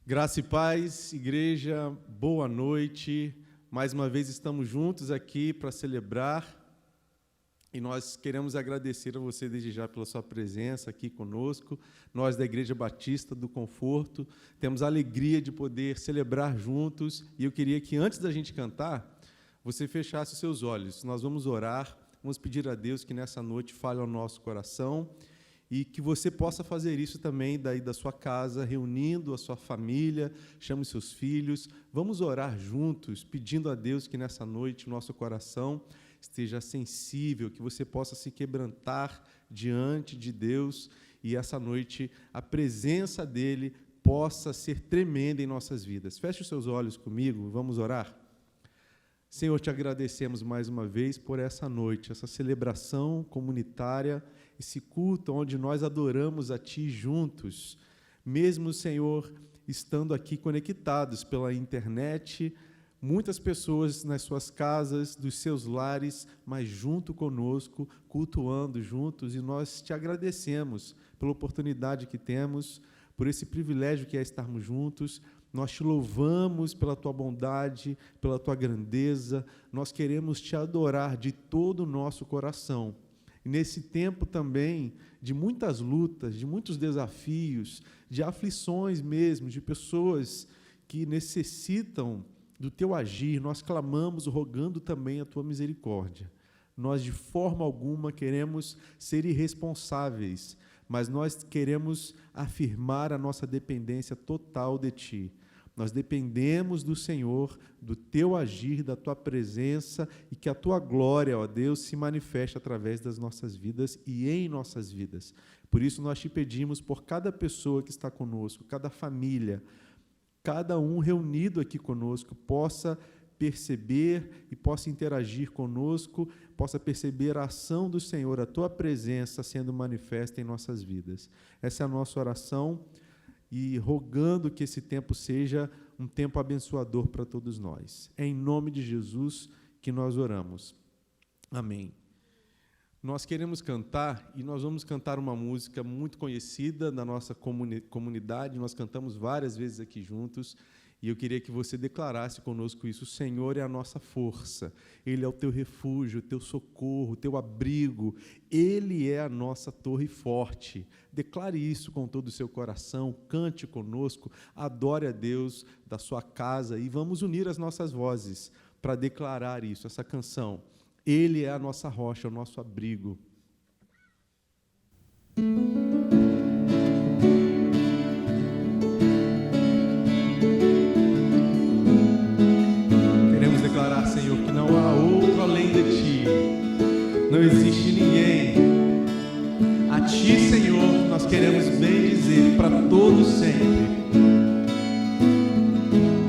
Graça e paz, igreja, boa noite. Mais uma vez estamos juntos aqui para celebrar e nós queremos agradecer a você desde já pela sua presença aqui conosco. Nós da Igreja Batista do Conforto temos a alegria de poder celebrar juntos e eu queria que antes da gente cantar, você fechasse os seus olhos. Nós vamos orar, vamos pedir a Deus que nessa noite fale ao nosso coração e que você possa fazer isso também daí da sua casa, reunindo a sua família, chame seus filhos. Vamos orar juntos, pedindo a Deus que nessa noite o nosso coração esteja sensível, que você possa se quebrantar diante de Deus e essa noite a presença dEle possa ser tremenda em nossas vidas. Feche os seus olhos comigo, vamos orar? Senhor, te agradecemos mais uma vez por essa noite, essa celebração comunitária, esse culto onde nós adoramos a Ti juntos, mesmo, Senhor, estando aqui conectados pela internet, muitas pessoas nas suas casas, dos seus lares, mas junto conosco, cultuando juntos, e nós te agradecemos pela oportunidade que temos, por esse privilégio que é estarmos juntos. Nós te louvamos pela Tua bondade, pela Tua grandeza, nós queremos Te adorar de todo o nosso coração. E nesse tempo também de muitas lutas, de muitos desafios, de aflições mesmo, de pessoas que necessitam do Teu agir, nós clamamos, rogando também a Tua misericórdia. Nós, de forma alguma, queremos ser irresponsáveis, mas nós queremos afirmar a nossa dependência total de Ti. Nós dependemos do Senhor, do Teu agir, da Tua presença e que a Tua glória, ó Deus, se manifeste através das nossas vidas e em nossas vidas. Por isso nós Te pedimos por cada pessoa que está conosco, cada família, cada um reunido aqui conosco, possa perceber e possa interagir conosco, possa perceber a ação do Senhor, a Tua presença sendo manifesta em nossas vidas. Essa é a nossa oração e rogando que esse tempo seja um tempo abençoador para todos nós. É em nome de Jesus que nós oramos. Amém. Nós queremos cantar e nós vamos cantar uma música muito conhecida da nossa comunidade, nós cantamos várias vezes aqui juntos, e eu queria que você declarasse conosco isso: o Senhor é a nossa força, Ele é o teu refúgio, o teu socorro, o teu abrigo, Ele é a nossa torre forte. Declare isso com todo o seu coração, cante conosco, adore a Deus da sua casa e vamos unir as nossas vozes para declarar isso, essa canção. Ele é a nossa rocha, o nosso abrigo. Queremos declarar, Senhor, que não há outro além de Ti. Não existe ninguém. A Ti, Senhor, nós queremos bem dizer para todos sempre.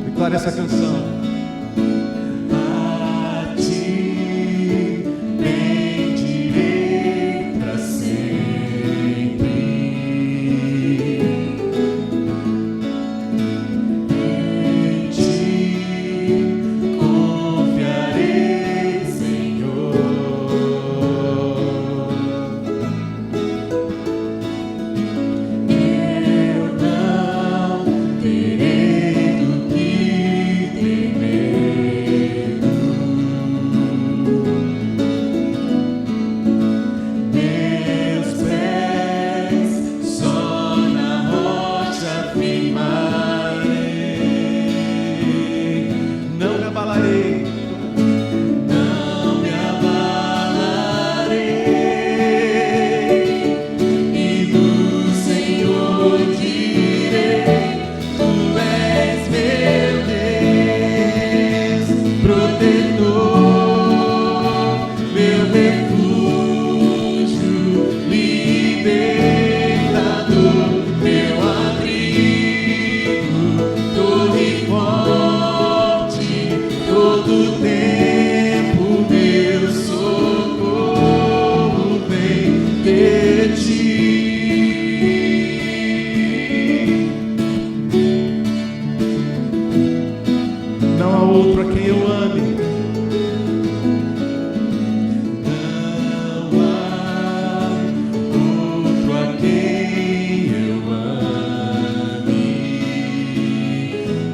Declare essa canção. Eu não terei do que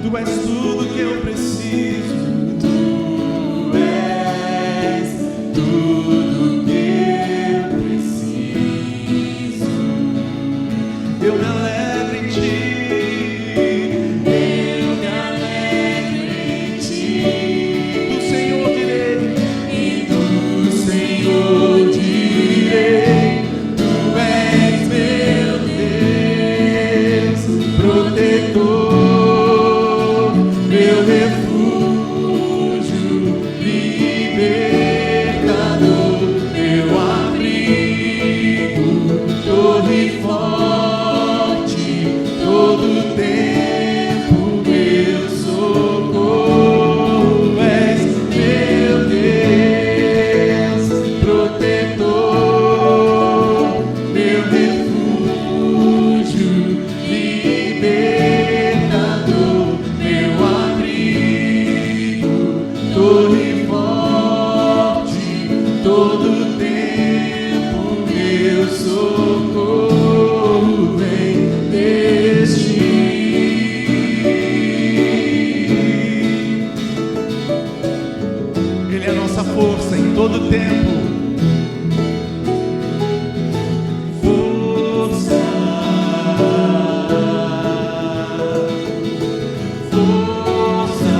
Tu és tudo que eu preciso. Tu és tudo que eu preciso. Eu me alegro em Ti. Eu me alegro em Ti. Do Senhor direi. E do Senhor direi: Tu és meu Deus, protetor, meu refúgio, libertador, meu abrigo, torre forte, todo tempo meu socorro. És meu Deus, protetor, meu refúgio, libertador, meu abrigo, torre forte, todo tempo meu socorro vem deste. Ele é a nossa força em todo tempo. Força, força,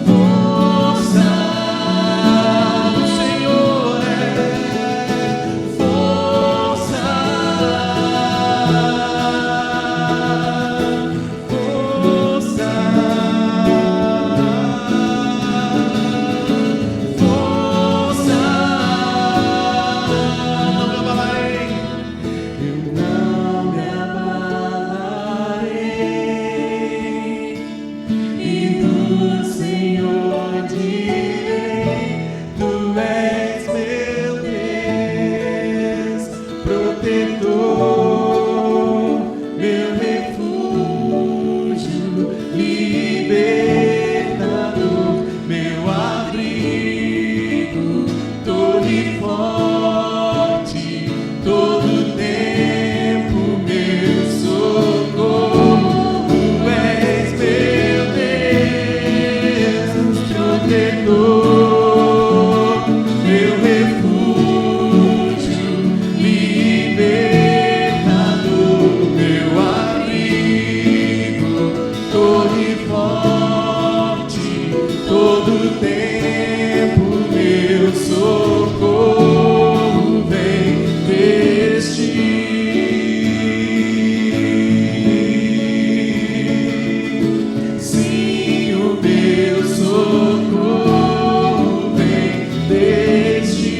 força do Senhor é força, força, força. Não me abalarei. Eu não me abalarei, e do Senhor direi: Tu és meu Deus, protetor, meu refúgio, libertador, meu abrigo, torre forte, todo tempo meu socorro. Tu és meu Deus, protetor, meu refúgio, libertador, meu abrigo, torre forte, todo tempo meu socorro vem deste. Sim, o meu socorro vem deste.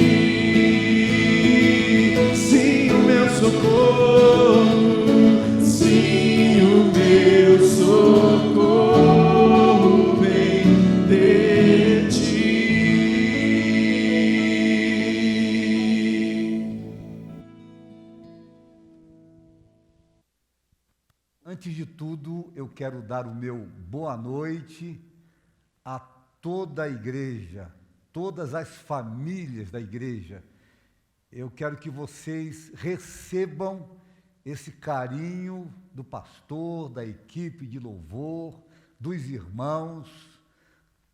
Sim, o meu socorro. Sim, o meu socorro vem de Ti. Antes de tudo, eu quero dar o meu boa noite a toda a igreja, todas as famílias da igreja. Eu quero que vocês recebam esse carinho do pastor, da equipe de louvor, dos irmãos.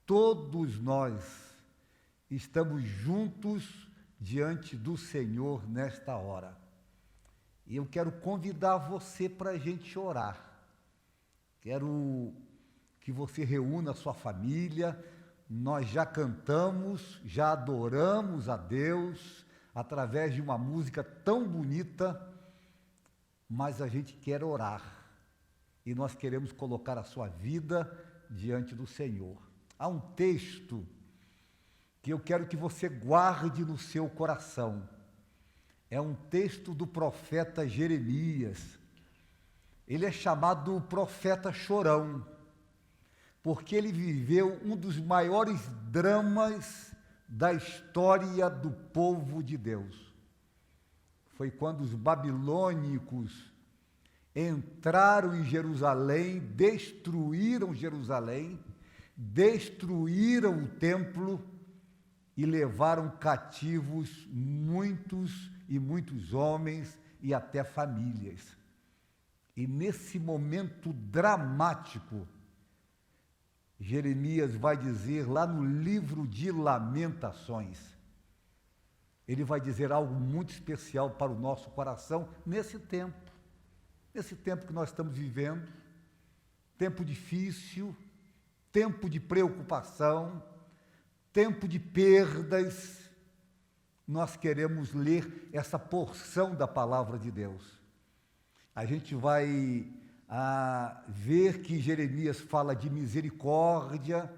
Todos nós estamos juntos diante do Senhor nesta hora. E eu quero convidar você para a gente orar. Quero que você reúna a sua família. Nós já cantamos, já adoramos a Deus através de uma música tão bonita, mas a gente quer orar. E nós queremos colocar a sua vida diante do Senhor. Há um texto que eu quero que você guarde no seu coração. É um texto do profeta Jeremias. Ele é chamado profeta chorão, porque ele viveu um dos maiores dramas da história do povo de Deus. Foi quando os babilônicos entraram em Jerusalém, destruíram o templo e levaram cativos muitos e muitos homens e até famílias. E nesse momento dramático, Jeremias vai dizer lá no livro de Lamentações, ele vai dizer algo muito especial para o nosso coração nesse tempo que nós estamos vivendo, tempo difícil, tempo de preocupação, tempo de perdas. Nós queremos ler essa porção da palavra de Deus. A gente vai ver que Jeremias fala de misericórdia.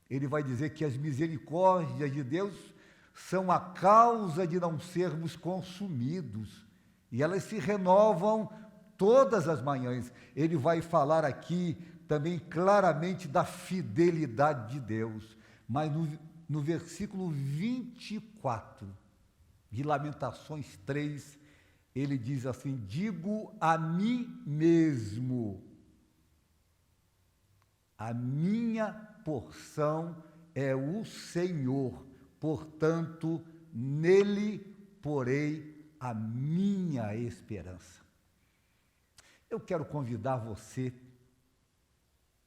Ele vai dizer que as misericórdias de Deus são a causa de não sermos consumidos, e elas se renovam todas as manhãs. Ele vai falar aqui também claramente da fidelidade de Deus, mas no versículo 24 de Lamentações 3, ele diz assim: digo a mim mesmo, a minha porção é o Senhor, portanto, nele porei a minha esperança. Eu quero convidar você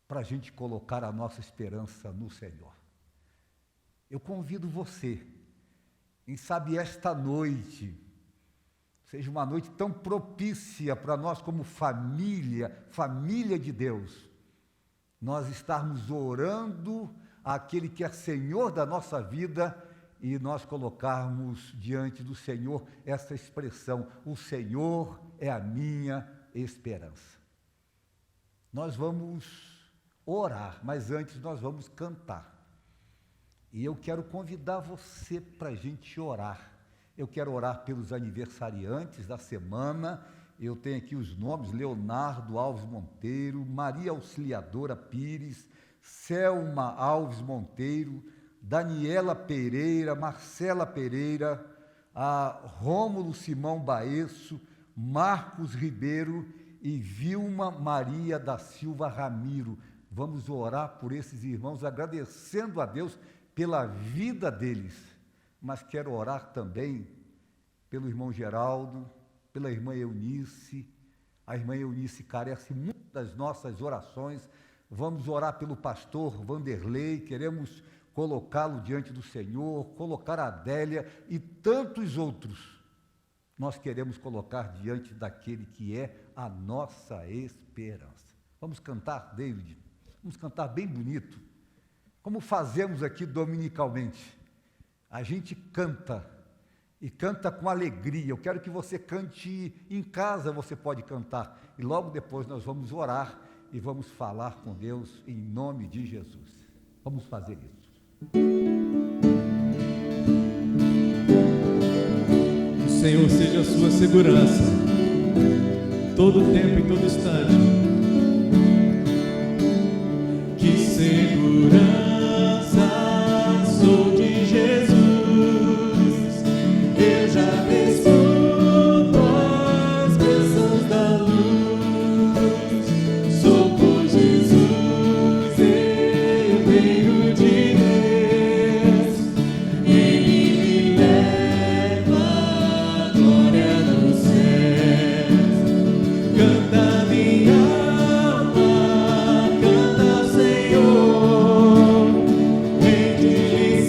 para a gente colocar a nossa esperança no Senhor. Eu convido você, quem sabe esta noite seja uma noite tão propícia para nós como família de Deus, nós estarmos orando àquele que é Senhor da nossa vida e nós colocarmos diante do Senhor essa expressão: o Senhor é a minha esperança. Nós vamos orar, mas antes nós vamos cantar. E eu quero convidar você para a gente orar. Eu quero orar pelos aniversariantes da semana. Eu tenho aqui os nomes: Leonardo Alves Monteiro, Maria Auxiliadora Pires, Selma Alves Monteiro, Daniela Pereira, Marcela Pereira, Rômulo Simão Baesso, Marcos Ribeiro e Vilma Maria da Silva Ramiro. Vamos orar por esses irmãos, agradecendo a Deus pela vida deles, mas quero orar também pelo irmão Geraldo, pela irmã Eunice. A irmã Eunice carece muito das nossas orações. Vamos orar pelo pastor Vanderlei, queremos colocá-lo diante do Senhor, colocar a Adélia e tantos outros. Nós queremos colocar diante daquele que é a nossa esperança. Vamos cantar, David? Vamos cantar bem bonito, como fazemos aqui dominicalmente. A gente canta, e canta com alegria. Eu quero que você cante em casa, você pode cantar, e logo depois nós vamos orar e vamos falar com Deus em nome de Jesus. Vamos fazer isso. O Senhor seja a sua segurança, todo tempo e todo instante. Que segurança sou de Jesus, eu já desfruto as bênçãos da luz. Sou por Jesus, eu venho de Deus, Ele me leva à glória dos céus. Canta minha alma, canta, Senhor, rende-lhe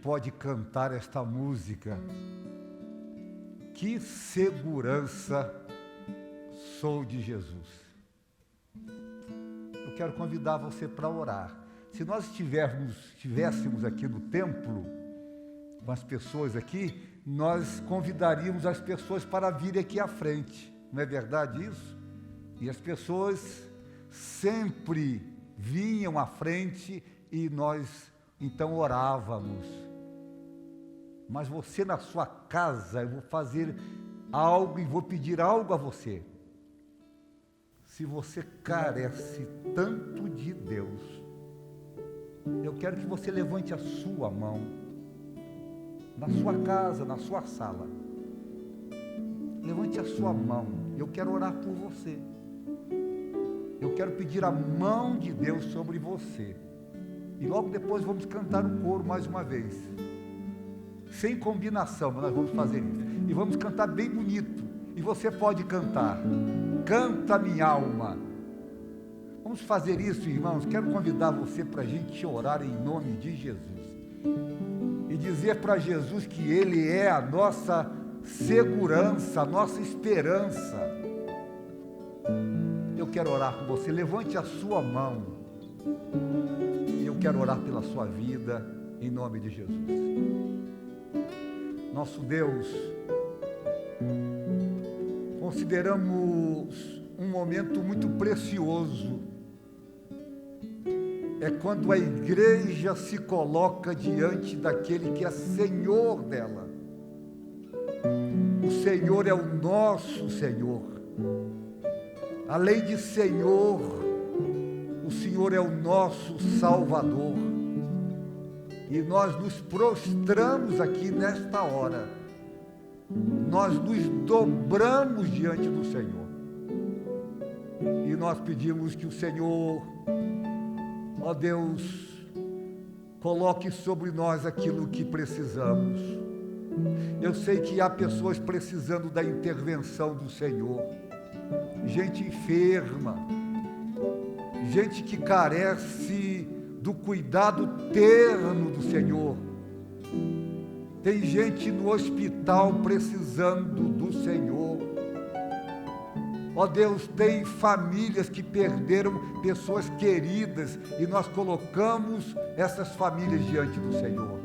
pode cantar esta música. Que segurança sou de Jesus. Eu quero convidar você para orar. Se nós estivéssemos aqui no templo, com as pessoas aqui, nós convidaríamos as pessoas para virem aqui à frente. Não é verdade isso? E as pessoas sempre vinham à frente e nós então orávamos. Mas você na sua casa, eu vou fazer algo e vou pedir algo a você. Se você carece tanto de Deus, eu quero que você levante a sua mão, na sua casa, na sua sala. Levante a sua mão, eu quero orar por você. Eu quero pedir a mão de Deus sobre você. E logo depois vamos cantar o coro mais uma vez. Sem combinação, mas nós vamos fazer isso. E vamos cantar bem bonito. E você pode cantar. Canta minha alma. Vamos fazer isso, irmãos. Quero convidar você para a gente orar em nome de Jesus. E dizer para Jesus que Ele é a nossa segurança, a nossa esperança. Eu quero orar com você. Levante a sua mão. E eu quero orar pela sua vida, em nome de Jesus. Nosso Deus, consideramos um momento muito precioso. É quando a igreja se coloca diante daquele que é Senhor dela. O Senhor é o nosso Senhor. Além de Senhor, o Senhor é o nosso Salvador. E nós nos prostramos aqui nesta hora. Nós nos dobramos diante do Senhor. E nós pedimos que o Senhor, ó Deus, coloque sobre nós aquilo que precisamos. Eu sei que há pessoas precisando da intervenção do Senhor. Gente enferma, gente que carece do cuidado terno do Senhor. Tem gente no hospital precisando do Senhor. Ó Deus, tem famílias que perderam pessoas queridas e nós colocamos essas famílias diante do Senhor.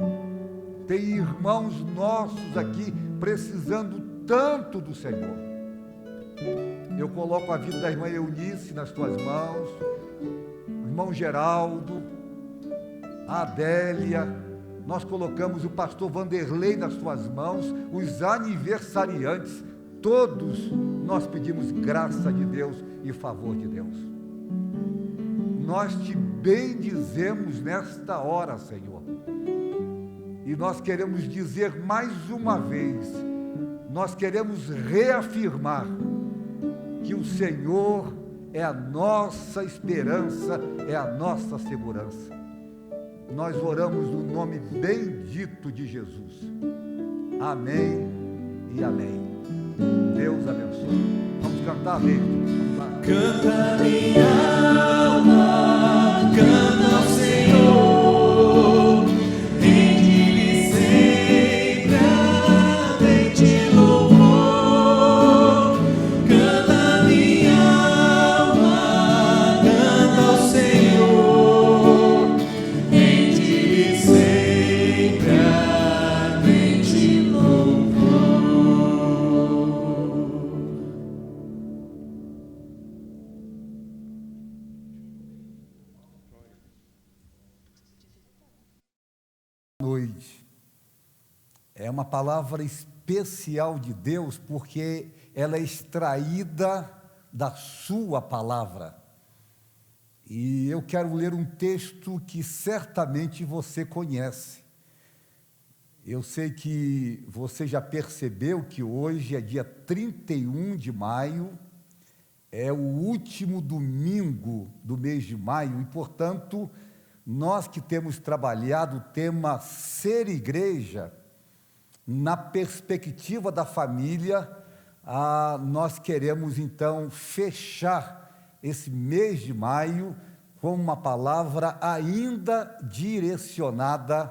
Tem irmãos nossos aqui precisando tanto do Senhor. Eu coloco a vida da irmã Eunice nas tuas mãos, o irmão Geraldo, a Adélia, nós colocamos o pastor Vanderlei nas tuas mãos, os aniversariantes, todos nós pedimos graça de Deus e favor de Deus. Nós te bendizemos nesta hora, Senhor. E nós queremos dizer mais uma vez, nós queremos reafirmar que o Senhor é a nossa esperança, é a nossa segurança. Nós oramos no nome bendito de Jesus. Amém e amém. Deus abençoe. Vamos cantar, amém? Vamos lá. Canta minha alma, canta ao Senhor, rende-lhe sempre ardente louvor. Canta minha alma, canta ao Senhor, rende-lhe sempre ardente louvor. Noite. É uma palavra especial de Deus, porque ela é extraída da sua palavra. E eu quero ler um texto que certamente você conhece. Eu sei que você já percebeu que hoje é dia 31 de maio, é o último domingo do mês de maio, e, portanto, nós que temos trabalhado o tema Ser Igreja, na perspectiva da família, nós queremos então fechar esse mês de maio com uma palavra ainda direcionada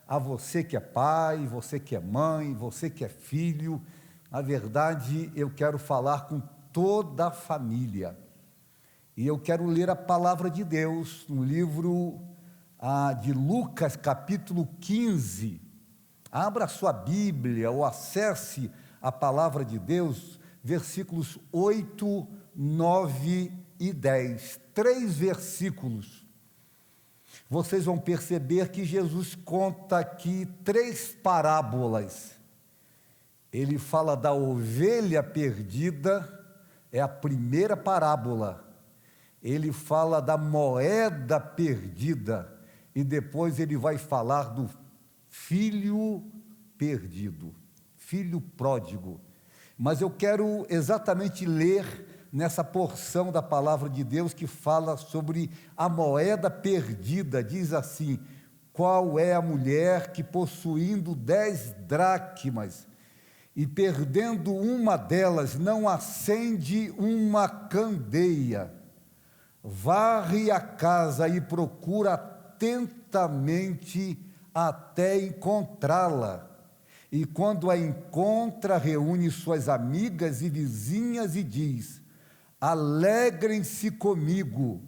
a você que é pai, você que é mãe, você que é filho. Na verdade, eu quero falar com toda a família. E eu quero ler a palavra de Deus no livro de Lucas, capítulo 15. Abra sua Bíblia ou acesse a palavra de Deus, versículos 8, 9 e 10. 3 versículos. Vocês vão perceber que Jesus conta aqui 3 parábolas. Ele fala da ovelha perdida, é a primeira parábola. Ele fala da moeda perdida, e depois ele vai falar do filho perdido, filho pródigo. Mas eu quero exatamente ler nessa porção da palavra de Deus que fala sobre a moeda perdida. Diz assim: qual é a mulher que, possuindo 10 dracmas e perdendo uma delas, não acende uma candeia, varre a casa e procura atentamente até encontrá-la, e quando a encontra, reúne suas amigas e vizinhas e diz: alegrem-se comigo,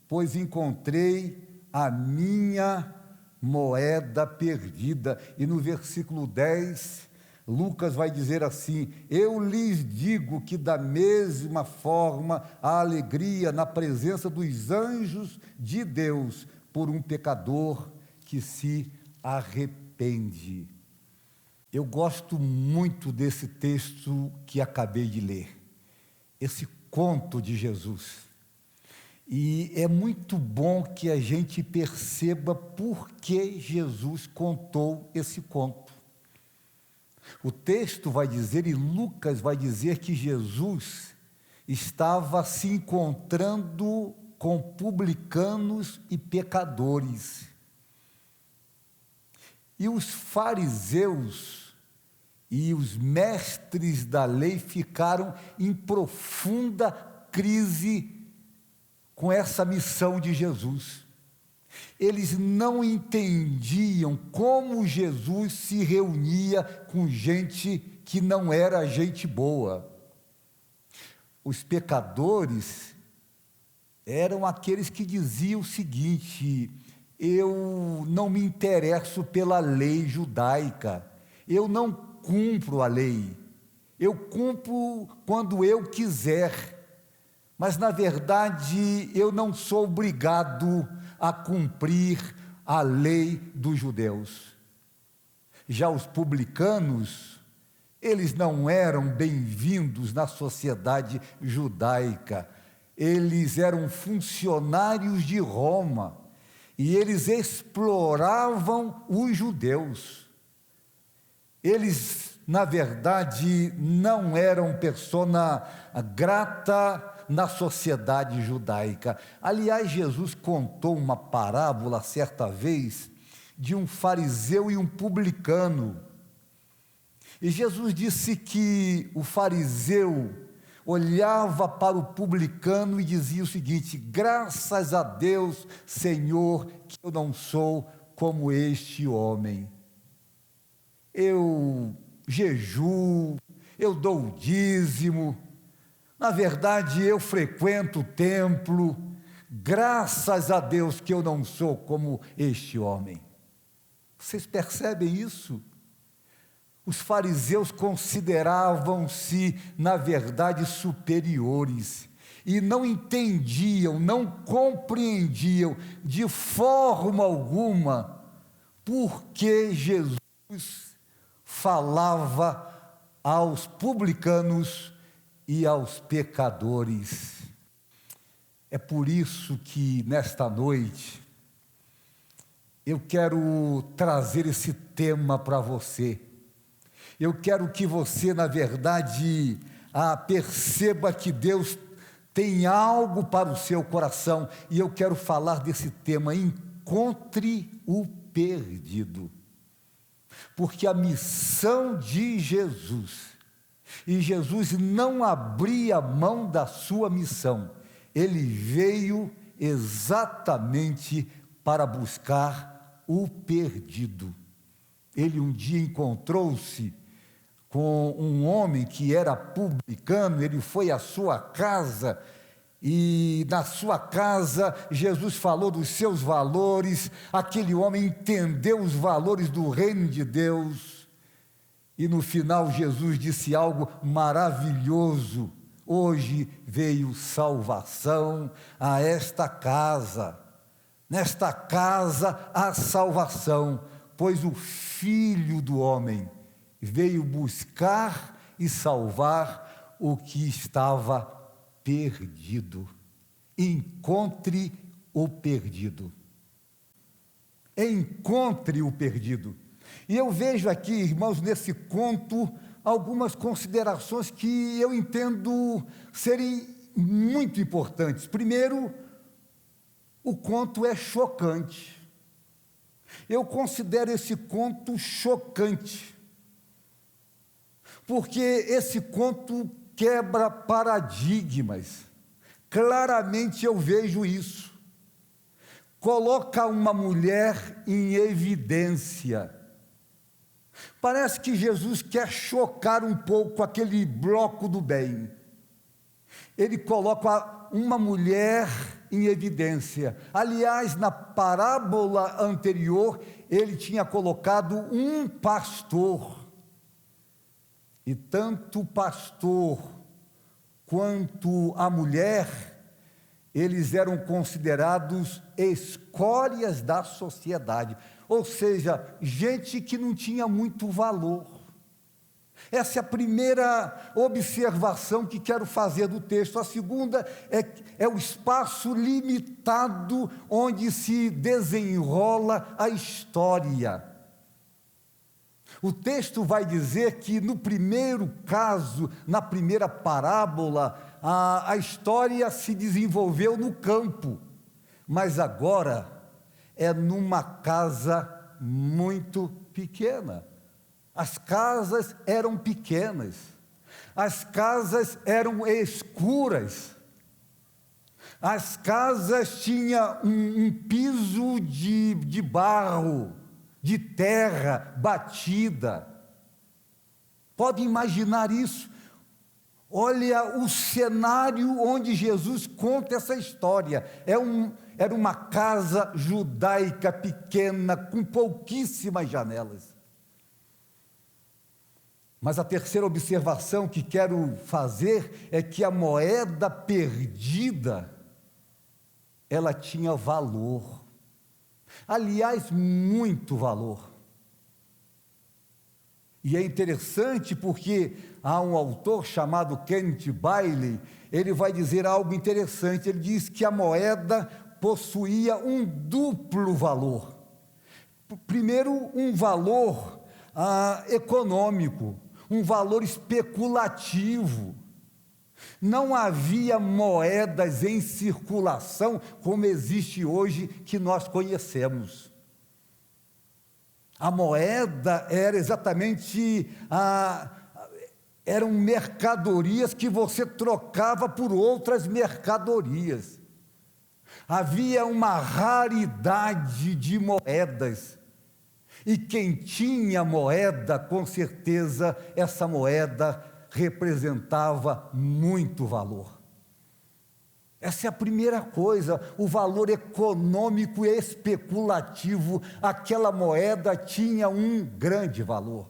pois encontrei a minha moeda perdida. E no versículo 10, Lucas vai dizer assim: eu lhes digo que da mesma forma há alegria na presença dos anjos de Deus por um pecador que se arrepende. Eu gosto muito desse texto que acabei de ler, esse conto de Jesus. E é muito bom que a gente perceba por que Jesus contou esse conto. O texto vai dizer, e Lucas vai dizer, que Jesus estava se encontrando com publicanos e pecadores. E os fariseus e os mestres da lei ficaram em profunda crise com essa missão de Jesus. Eles não entendiam como Jesus se reunia com gente que não era gente boa. Os pecadores eram aqueles que diziam o seguinte: eu não me interesso pela lei judaica, eu não cumpro a lei, eu cumpro quando eu quiser, mas na verdade eu não sou obrigado a cumprir a lei dos judeus. Já os publicanos, eles não eram bem-vindos na sociedade judaica, eles eram funcionários de Roma, e eles exploravam os judeus. Eles, na verdade, não eram persona grata na sociedade judaica. Aliás, Jesus contou uma parábola certa vez de um fariseu e um publicano. E Jesus disse que o fariseu olhava para o publicano e dizia o seguinte: graças a Deus, Senhor, que eu não sou como este homem. Eu jejuo, eu dou o dízimo, na verdade eu frequento o templo, graças a Deus que eu não sou como este homem. Vocês percebem isso? Os fariseus consideravam-se, na verdade, superiores, e não entendiam, não compreendiam de forma alguma por que Jesus falava aos publicanos e aos pecadores. É por isso que nesta noite eu quero trazer esse tema para você. Eu quero que você, na verdade, perceba que Deus tem algo para o seu coração, e eu quero falar desse tema: encontre o perdido. Porque a missão de Jesus, e Jesus não abria mão da sua missão, ele veio exatamente para buscar o perdido. ele um dia encontrou-se com um homem que era publicano, ele foi à sua casa, e na sua casa Jesus falou dos seus valores, aquele homem entendeu os valores do reino de Deus, e no final Jesus disse algo maravilhoso: hoje veio salvação a esta casa, nesta casa há salvação, pois o Filho do Homem veio buscar e salvar o que estava perdido. Encontre o perdido. Encontre o perdido. E eu vejo aqui, irmãos, nesse conto, algumas considerações que eu entendo serem muito importantes. Primeiro, o conto é chocante. Eu considero esse conto chocante, porque esse conto quebra paradigmas. Claramente eu vejo isso. Coloca uma mulher em evidência. Parece que Jesus quer chocar um pouco aquele bloco do bem. Ele coloca uma mulher em evidência. Aliás, na parábola anterior, ele tinha colocado um pastor. E tanto o pastor quanto a mulher, eles eram considerados escórias da sociedade, ou seja, gente que não tinha muito valor. Essa é a primeira observação que quero fazer do texto. A segunda é o espaço limitado onde se desenrola a história. O texto vai dizer que no primeiro caso, na primeira parábola, a história se desenvolveu no campo, mas agora é numa casa muito pequena. As casas eram pequenas, as casas eram escuras, as casas tinham um piso de barro, de terra batida. Pode imaginar isso? Olha o cenário onde Jesus conta essa história. Era uma casa judaica pequena, com pouquíssimas janelas. Mas a terceira observação que quero fazer é que a moeda perdida, ela tinha valor. Aliás, muito valor. E é interessante porque há um autor chamado Kenneth Bailey, ele vai dizer algo interessante. Ele diz que a moeda possuía um duplo valor. Primeiro, um valor econômico, um valor especulativo. Não havia moedas em circulação como existe hoje, que nós conhecemos. A moeda era exatamente eram mercadorias que você trocava por outras mercadorias. Havia uma raridade de moedas. E quem tinha moeda, com certeza, essa moeda representava muito valor. Essa é a primeira coisa, o valor econômico e especulativo. Aquela moeda tinha um grande valor.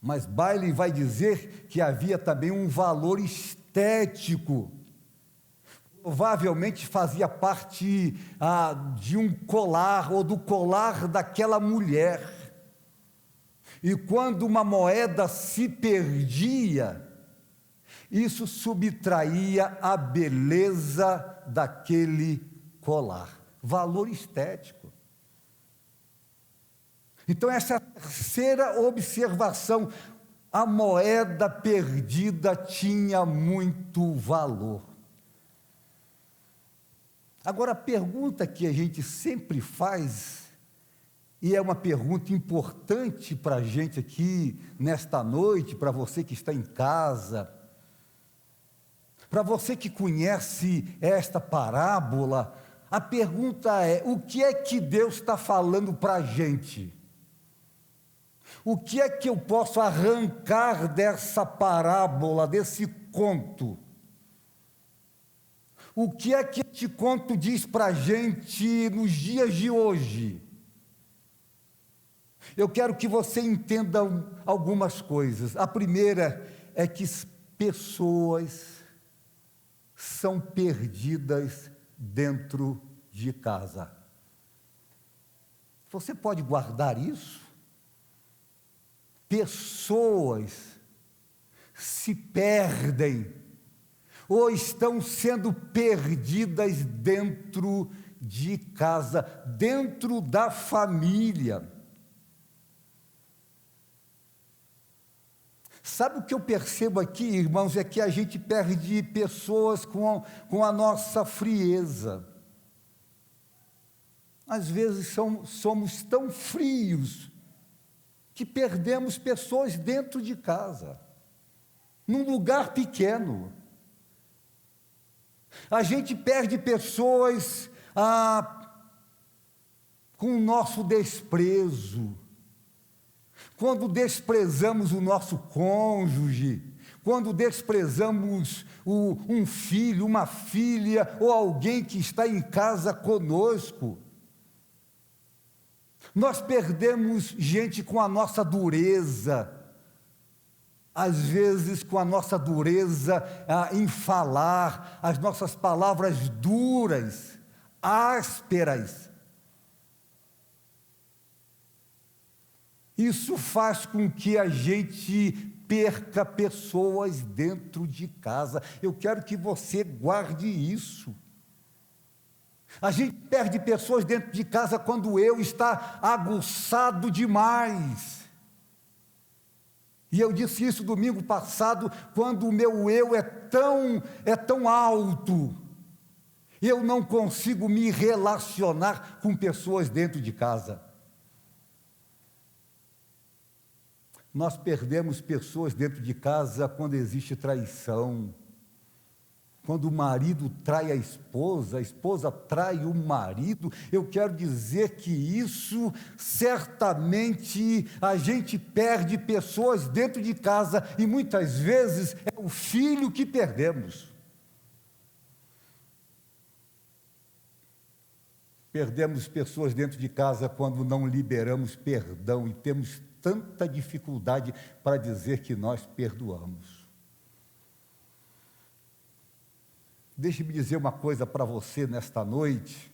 Mas Bailey vai dizer que havia também um valor estético. Provavelmente fazia parte de um colar, ou do colar daquela mulher. E quando uma moeda se perdia, isso subtraía a beleza daquele colar. Valor estético. Então, essa é a terceira observação. A moeda perdida tinha muito valor. Agora, a pergunta que a gente sempre faz, e é uma pergunta importante para a gente aqui nesta noite, para você que está em casa, para você que conhece esta parábola, a pergunta é: o que é que Deus está falando para a gente? O que é que eu posso arrancar dessa parábola, desse conto? O que é que este conto diz para a gente nos dias de hoje? Eu quero que você entenda algumas coisas. A primeira é que pessoas são perdidas dentro de casa. Você pode guardar isso? Pessoas se perdem ou estão sendo perdidas dentro de casa, dentro da família. Sabe o que eu percebo aqui, irmãos, é que a gente perde pessoas com a nossa frieza. Às vezes somos tão frios que perdemos pessoas dentro de casa, num lugar pequeno. A gente perde pessoas com o nosso desprezo. Quando desprezamos o nosso cônjuge, quando desprezamos um filho, uma filha, ou alguém que está em casa conosco, nós perdemos gente com a nossa dureza, às vezes com a nossa dureza em falar, as nossas palavras duras, ásperas. Isso faz com que a gente perca pessoas dentro de casa. Eu quero que você guarde isso. A gente perde pessoas dentro de casa quando o eu está aguçado demais. E eu disse isso domingo passado, quando o meu eu é tão alto, eu não consigo me relacionar com pessoas dentro de casa. Nós perdemos pessoas dentro de casa quando existe traição, quando o marido trai a esposa trai o marido. Eu quero dizer que isso, certamente, a gente perde pessoas dentro de casa, e muitas vezes é o filho que perdemos. Perdemos pessoas dentro de casa quando não liberamos perdão e temos tanta dificuldade para dizer que nós perdoamos. Deixe-me dizer uma coisa para você nesta noite,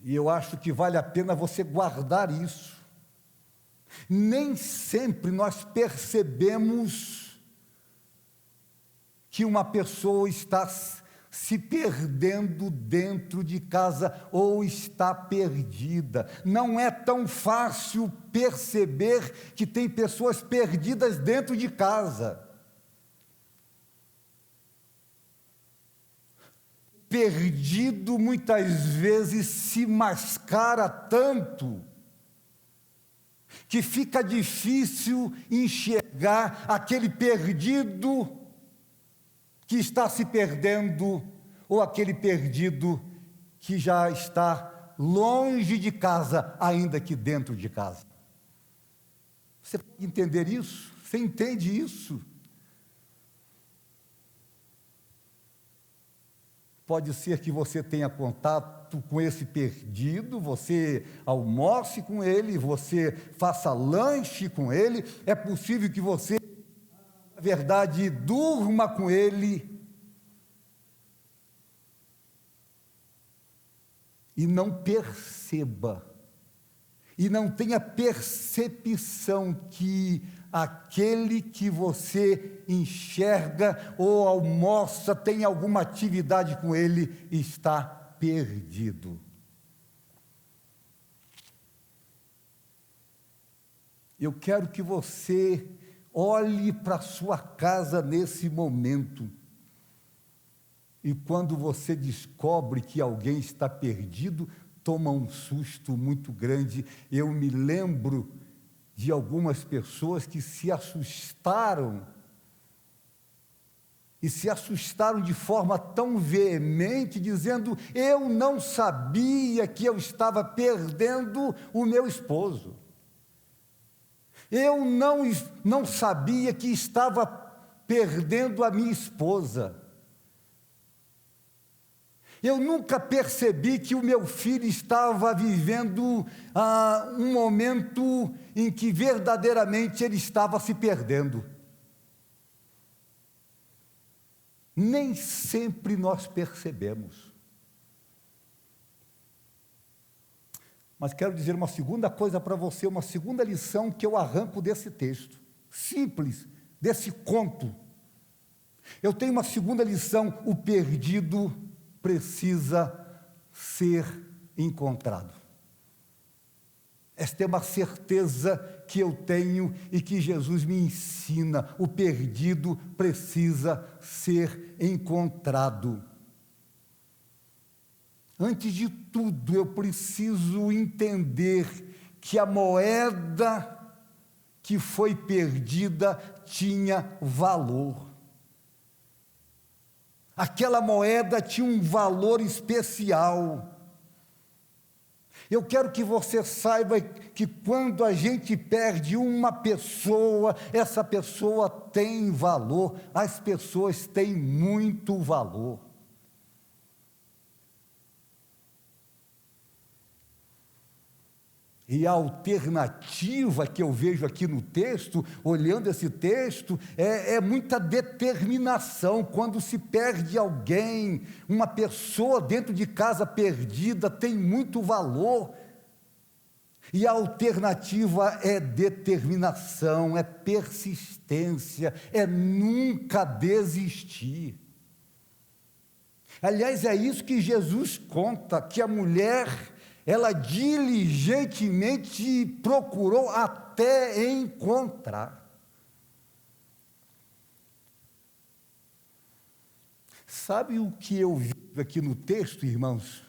e eu acho que vale a pena você guardar isso. Nem sempre nós percebemos que uma pessoa está se perdendo dentro de casa ou está perdida. Não é tão fácil perceber que tem pessoas perdidas dentro de casa. Perdido muitas vezes se mascara tanto que fica difícil enxergar aquele perdido que está se perdendo, ou aquele perdido que já está longe de casa, ainda que dentro de casa. Você pode entender isso? Você entende isso? Pode ser que você tenha contato com esse perdido, você almoce com ele, você faça lanche com ele, é possível que você, na verdade, durma com ele e não perceba, e não tenha percepção que aquele que você enxerga ou almoça, tem alguma atividade com ele, está perdido. Eu quero que você olhe para a sua casa nesse momento, e quando você descobre que alguém está perdido, toma um susto muito grande. Eu me lembro de algumas pessoas que se assustaram, e se assustaram de forma tão veemente, dizendo: eu não sabia que eu estava perdendo o meu esposo. Eu não sabia que estava perdendo a minha esposa. Eu nunca percebi que o meu filho estava vivendo um momento em que verdadeiramente ele estava se perdendo. Nem sempre nós percebemos. Mas quero dizer uma segunda coisa para você, uma segunda lição que eu arranco desse texto, simples, desse conto. Eu tenho uma segunda lição: o perdido precisa ser encontrado. Esta é uma certeza que eu tenho e que Jesus me ensina: o perdido precisa ser encontrado. Antes de tudo, eu preciso entender que a moeda que foi perdida tinha valor. Aquela moeda tinha um valor especial. Eu quero que você saiba que quando a gente perde uma pessoa, essa pessoa tem valor, as pessoas têm muito valor. E a alternativa que eu vejo aqui no texto, olhando esse texto, é muita determinação. Quando se perde alguém, uma pessoa dentro de casa perdida tem muito valor. E a alternativa é determinação, é persistência, é nunca desistir. Aliás, é isso que Jesus conta, que a mulher, ela diligentemente procurou até encontrar. Sabe o que eu vi aqui no texto, irmãos?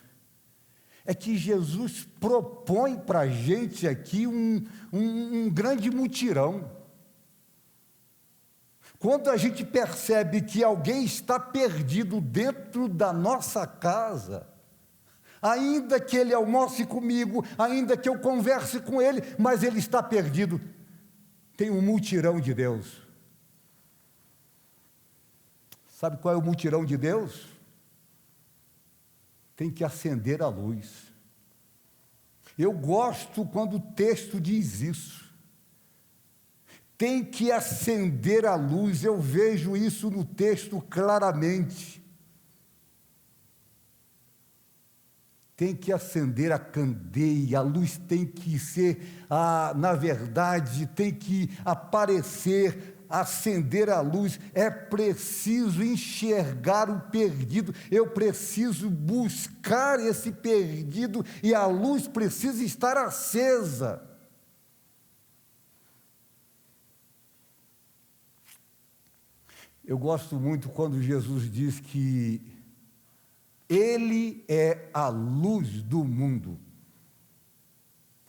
É que Jesus propõe para a gente aqui um grande mutirão. Quando a gente percebe que alguém está perdido dentro da nossa casa, ainda que ele almoce comigo, ainda que eu converse com ele, mas ele está perdido, tem um mutirão de Deus. Sabe qual é o mutirão de Deus? Tem que acender a luz. Eu gosto quando o texto diz isso. Tem que acender a luz, eu vejo isso no texto claramente. Tem que acender a candeia, a luz tem que ser, na verdade, tem que aparecer, acender a luz. É preciso enxergar o perdido, eu preciso buscar esse perdido e a luz precisa estar acesa. Eu gosto muito quando Jesus diz que Ele é a luz do mundo.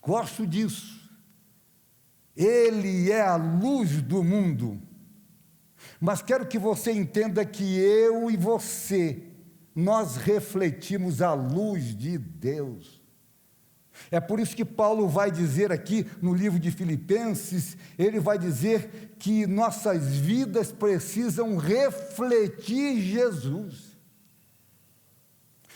Gosto disso. Ele é a luz do mundo. Mas quero que você entenda que eu e você, nós refletimos a luz de Deus. É por isso que Paulo vai dizer aqui no livro de Filipenses, ele vai dizer que nossas vidas precisam refletir Jesus.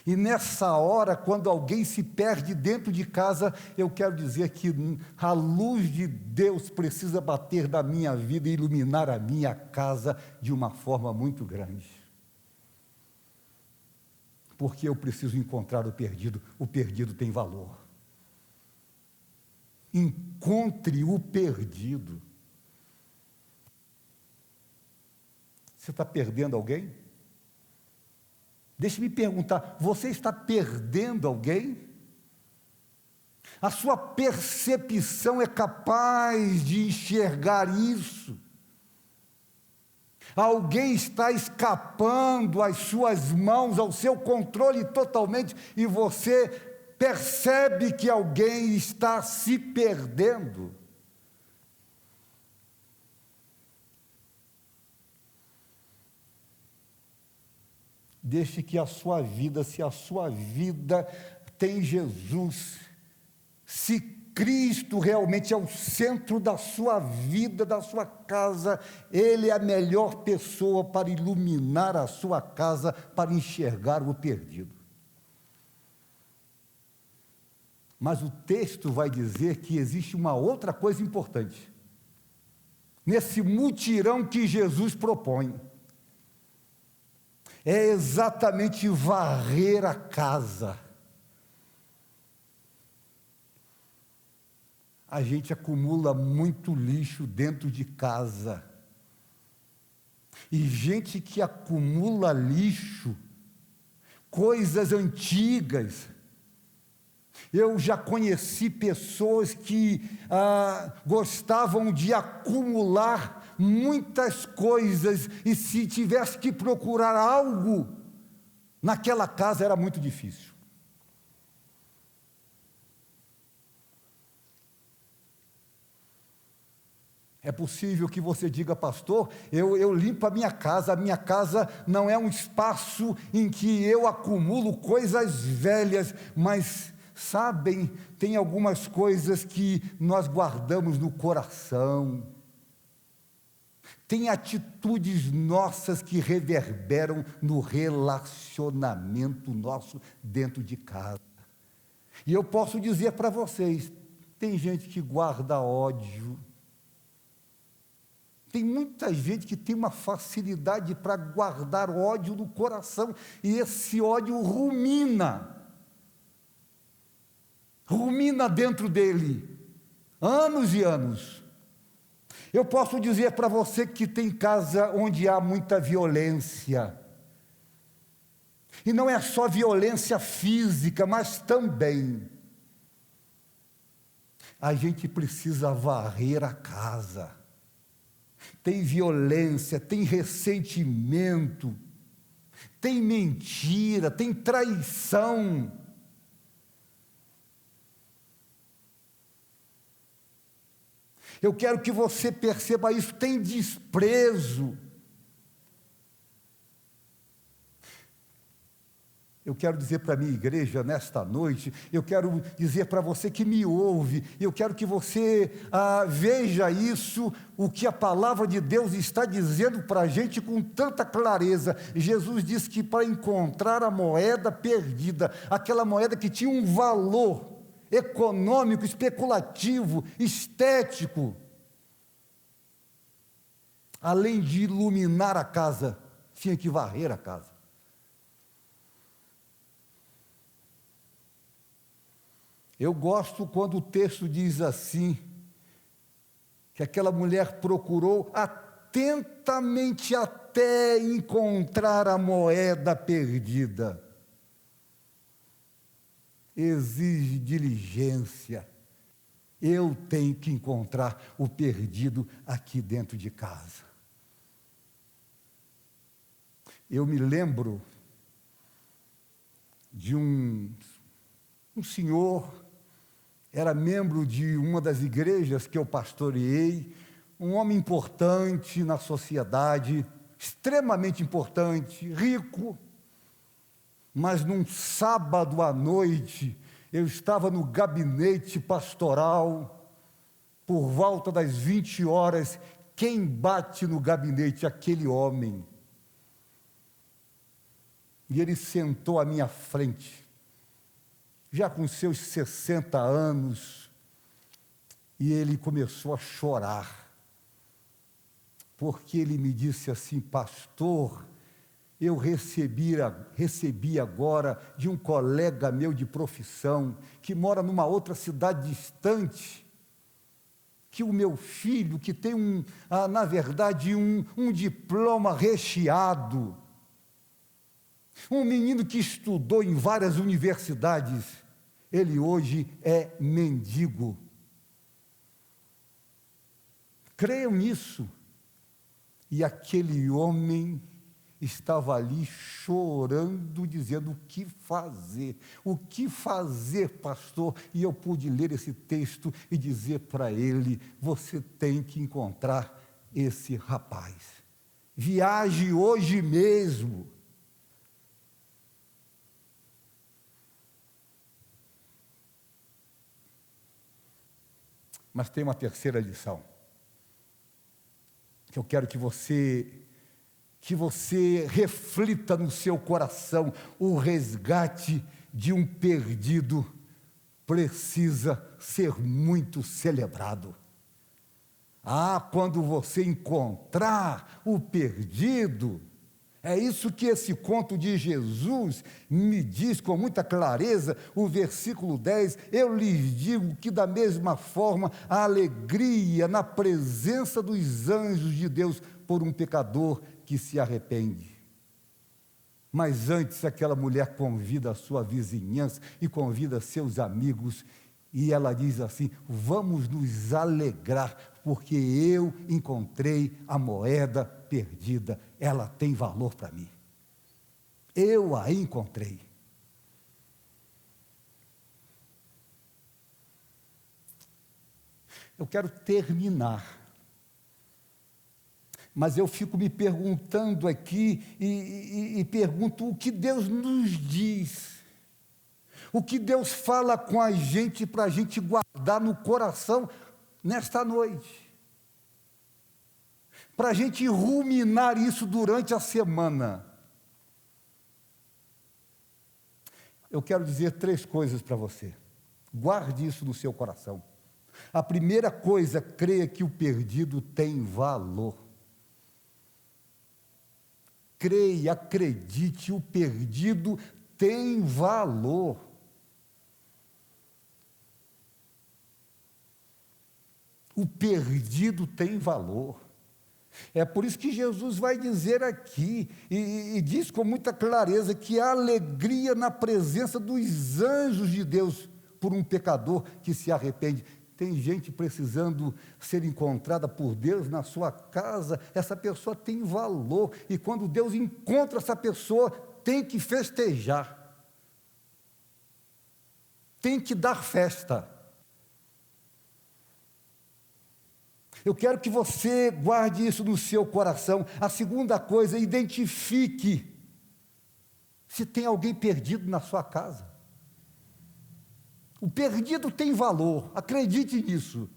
E nessa hora, quando alguém se perde dentro de casa, eu quero dizer que a luz de Deus precisa bater na minha vida e iluminar a minha casa de uma forma muito grande. Porque eu preciso encontrar o perdido tem valor. Encontre o perdido. Você está perdendo alguém? Deixe-me perguntar, você está perdendo alguém? A sua percepção é capaz de enxergar isso? Alguém está escapando às suas mãos, ao seu controle totalmente, e você percebe que alguém está se perdendo? Deixe que a sua vida, se a sua vida tem Jesus, se Cristo realmente é o centro da sua vida, da sua casa, Ele é a melhor pessoa para iluminar a sua casa, para enxergar o perdido. Mas o texto vai dizer que existe uma outra coisa importante, nesse mutirão que Jesus propõe, é exatamente varrer a casa. A gente acumula muito lixo dentro de casa. E gente que acumula lixo, coisas antigas. Eu já conheci pessoas que gostavam de acumular muitas coisas, e se tivesse que procurar algo naquela casa era muito difícil. É possível que você diga: pastor, eu limpo a minha casa não é um espaço em que eu acumulo coisas velhas, mas, sabem, tem algumas coisas que nós guardamos no coração, tem atitudes nossas que reverberam no relacionamento nosso dentro de casa. E eu posso dizer para vocês, tem gente que guarda ódio, tem muita gente que tem uma facilidade para guardar ódio no coração, e esse ódio rumina dentro dele, anos e anos. Eu posso dizer para você que tem casa onde há muita violência, e não é só violência física, mas também a gente precisa varrer a casa. Tem violência, tem ressentimento, tem mentira, tem traição. Eu quero que você perceba isso, tem desprezo. Eu quero dizer para a minha igreja nesta noite, eu quero dizer para você que me ouve, eu quero que você veja isso, o que a palavra de Deus está dizendo para a gente com tanta clareza. Jesus disse que para encontrar a moeda perdida, aquela moeda que tinha um valor econômico, especulativo, estético, além de iluminar a casa, tinha que varrer a casa. Eu gosto quando o texto diz assim, que aquela mulher procurou atentamente até encontrar a moeda perdida. Exige diligência. Eu tenho que encontrar o perdido aqui dentro de casa. Eu me lembro de um senhor, era membro de uma das igrejas que eu pastoreei, um homem importante na sociedade, extremamente importante, rico, mas num sábado à noite, eu estava no gabinete pastoral, por volta das 20 horas, quem bate no gabinete? Aquele homem. E ele sentou à minha frente, já com seus 60 anos, e ele começou a chorar, porque ele me disse assim: pastor, eu recebi agora de um colega meu de profissão, que mora numa outra cidade distante, que o meu filho, que tem na verdade um diploma recheado, um menino que estudou em várias universidades, ele hoje é mendigo. Creiam nisso? E aquele homem estava ali chorando, dizendo: o que fazer? O que fazer, pastor? E eu pude ler esse texto e dizer para ele: você tem que encontrar esse rapaz. Viaje hoje mesmo. Mas tem uma terceira lição, que eu quero que você reflita no seu coração. O resgate de um perdido precisa ser muito celebrado. Quando você encontrar o perdido, é isso que esse conto de Jesus me diz com muita clareza. O versículo 10, eu lhes digo que da mesma forma a alegria na presença dos anjos de Deus por um pecador que se arrepende. Mas antes aquela mulher convida a sua vizinhança e convida seus amigos, e ela diz assim: vamos nos alegrar, porque eu encontrei a moeda perdida, ela tem valor para mim. Eu a encontrei. Eu quero terminar, mas eu fico me perguntando aqui e pergunto o que Deus nos diz, o que Deus fala com a gente para a gente guardar no coração nesta noite, para a gente ruminar isso durante a semana. Eu quero dizer 3 coisas para você, guarde isso no seu coração. A primeira coisa, creia que o perdido tem valor. Creia, acredite, o perdido tem valor. O perdido tem valor. É por isso que Jesus vai dizer aqui, e diz com muita clareza, que há alegria na presença dos anjos de Deus por um pecador que se arrepende. Tem gente precisando ser encontrada por Deus na sua casa, essa pessoa tem valor, e quando Deus encontra essa pessoa, tem que festejar, tem que dar festa. Eu quero que você guarde isso no seu coração. A segunda coisa, identifique se tem alguém perdido na sua casa. O perdido tem valor, acredite nisso.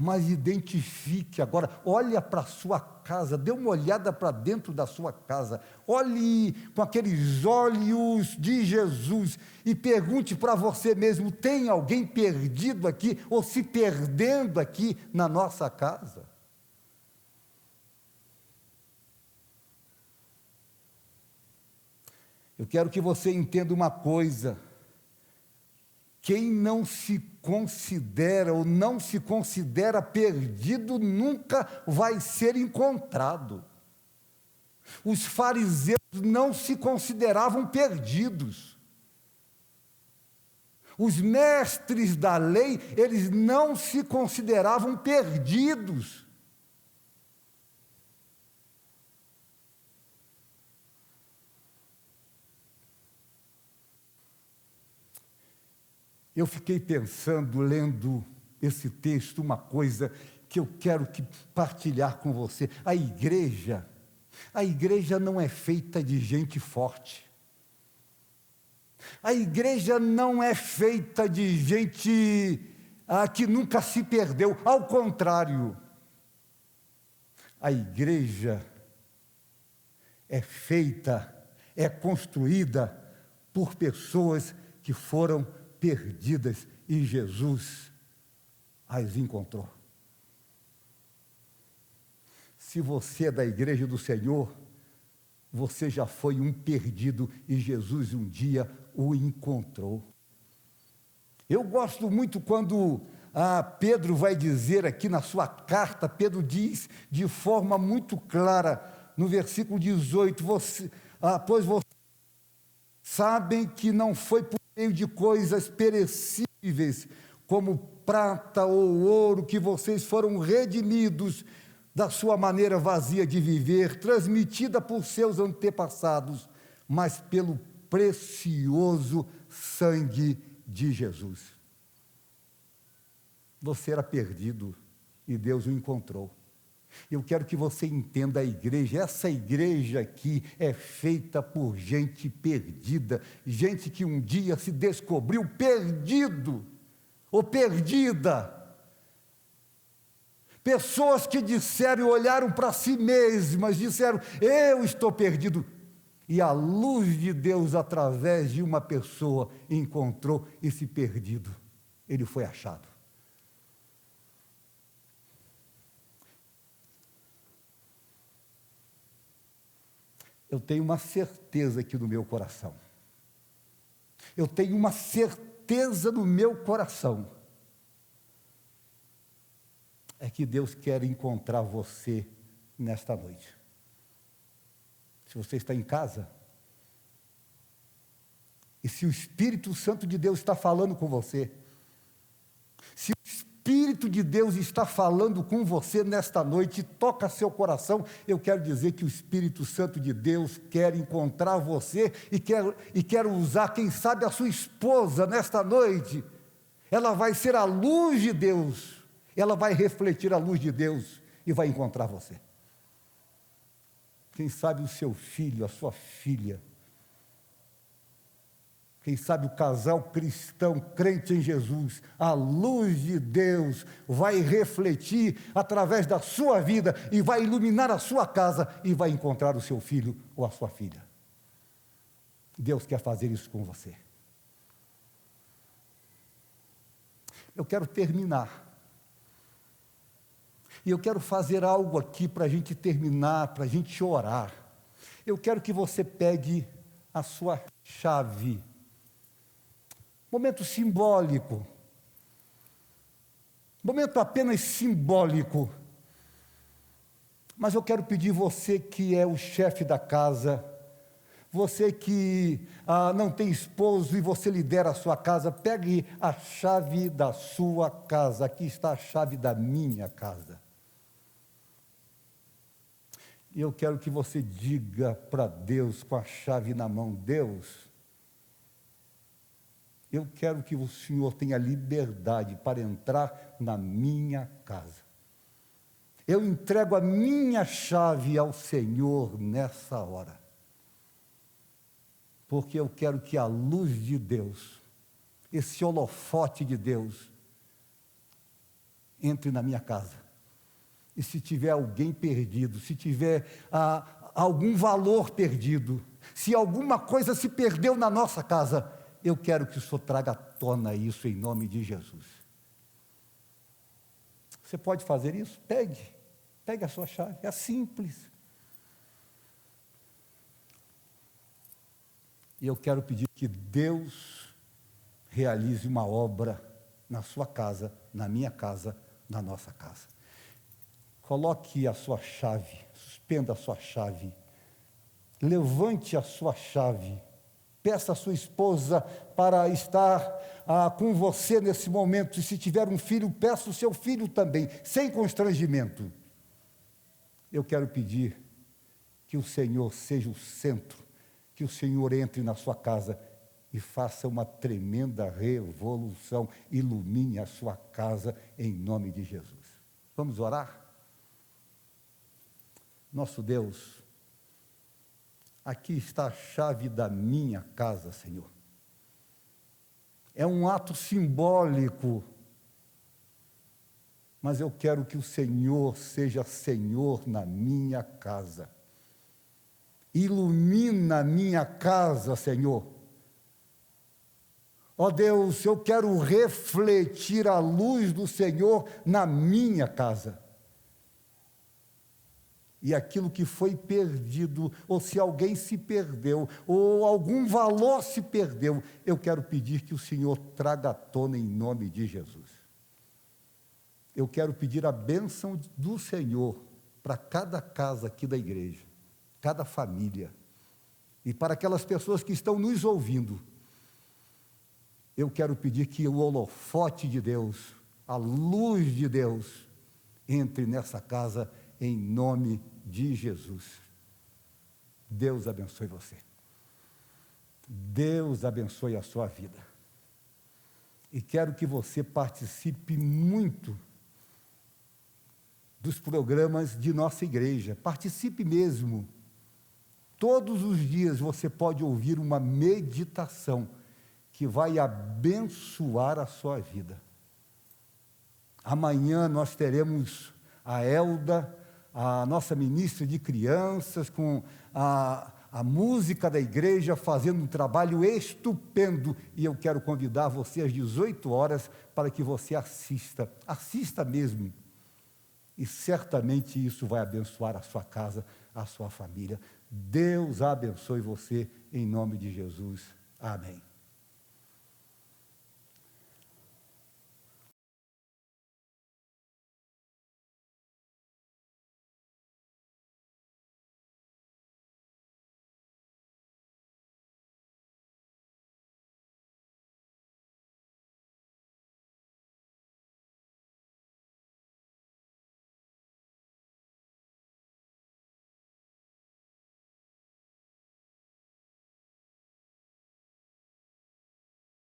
Mas identifique agora, olha para a sua casa, dê uma olhada para dentro da sua casa, olhe com aqueles olhos de Jesus e pergunte para você mesmo: tem alguém perdido aqui ou se perdendo aqui na nossa casa? Eu quero que você entenda uma coisa: quem não se considera ou não se considera perdido nunca vai ser encontrado. Os fariseus não se consideravam perdidos. Os mestres da lei, eles não se consideravam perdidos. Eu fiquei pensando, lendo esse texto, uma coisa que eu quero partilhar com você. A igreja não é feita de gente forte. A igreja não é feita de gente que nunca se perdeu. Ao contrário, a igreja é feita, é construída por pessoas que foram perdidas, e Jesus as encontrou. Se você é da igreja do Senhor, você já foi um perdido e Jesus um dia o encontrou. Eu gosto muito quando Pedro vai dizer aqui na sua carta, Pedro diz de forma muito clara, no versículo 18, pois vocês sabem que não foi por meio de coisas perecíveis, como prata ou ouro, que vocês foram redimidos da sua maneira vazia de viver, transmitida por seus antepassados, mas pelo precioso sangue de Jesus. Você era perdido e Deus o encontrou. Eu quero que você entenda a igreja. Essa igreja aqui é feita por gente perdida, gente que um dia se descobriu perdido, ou perdida. Pessoas que disseram e olharam para si mesmas, disseram: eu estou perdido. E a luz de Deus, através de uma pessoa, encontrou esse perdido. Ele foi achado. Eu tenho uma certeza aqui no meu coração. Eu tenho uma certeza no meu coração. É que Deus quer encontrar você nesta noite. Se você está em casa, e se o Espírito Santo de Deus está falando com você, se o Espírito de Deus está falando com você nesta noite, toca seu coração, eu quero dizer que o Espírito Santo de Deus quer encontrar você e quer usar, quem sabe, a sua esposa nesta noite. Ela vai ser a luz de Deus, ela vai refletir a luz de Deus e vai encontrar você. Quem sabe o seu filho, a sua filha. Quem sabe o casal cristão, crente em Jesus. A luz de Deus vai refletir através da sua vida e vai iluminar a sua casa e vai encontrar o seu filho ou a sua filha. Deus quer fazer isso com você. Eu quero terminar. E eu quero fazer algo aqui para a gente terminar, para a gente orar. Eu quero que você pegue a sua chave. Momento simbólico. Momento apenas simbólico. Mas eu quero pedir você que é o chefe da casa, você que não tem esposo e você lidera a sua casa, pegue a chave da sua casa. Aqui está a chave da minha casa. E eu quero que você diga para Deus com a chave na mão: Deus, eu quero que o Senhor tenha liberdade para entrar na minha casa. Eu entrego a minha chave ao Senhor nessa hora. Porque eu quero que a luz de Deus, esse holofote de Deus, entre na minha casa. E se tiver alguém perdido, se tiver algum valor perdido, se alguma coisa se perdeu na nossa casa, eu quero que o Senhor traga à tona isso em nome de Jesus. Você pode fazer isso? Pegue a sua chave, é simples. E eu quero pedir que Deus realize uma obra na sua casa, na minha casa, na nossa casa. Coloque a sua chave, suspenda a sua chave, levante a sua chave, peça a sua esposa para estar com você nesse momento, e se tiver um filho, peça o seu filho também, sem constrangimento. Eu quero pedir que o Senhor seja o centro, que o Senhor entre na sua casa e faça uma tremenda revolução, ilumine a sua casa em nome de Jesus. Vamos orar? Nosso Deus, aqui está a chave da minha casa, Senhor. É um ato simbólico, mas eu quero que o Senhor seja Senhor na minha casa. Ilumina a minha casa, Senhor. Ó Deus, eu quero refletir a luz do Senhor na minha casa. E aquilo que foi perdido, ou se alguém se perdeu, ou algum valor se perdeu, eu quero pedir que o Senhor traga à tona em nome de Jesus. Eu quero pedir a bênção do Senhor para cada casa aqui da igreja, cada família, e para aquelas pessoas que estão nos ouvindo. Eu quero pedir que o holofote de Deus, a luz de Deus, entre nessa casa em nome de Jesus. Deus abençoe você. Deus abençoe a sua vida. E quero que você participe muito dos programas de nossa igreja. Participe mesmo. Todos os dias você pode ouvir uma meditação que vai abençoar a sua vida. Amanhã nós teremos a Elda, a nossa ministra de crianças, com a música da igreja, fazendo um trabalho estupendo. E eu quero convidar você às 18 horas para que você assista mesmo. E certamente isso vai abençoar a sua casa, a sua família. Deus abençoe você, em nome de Jesus. Amém.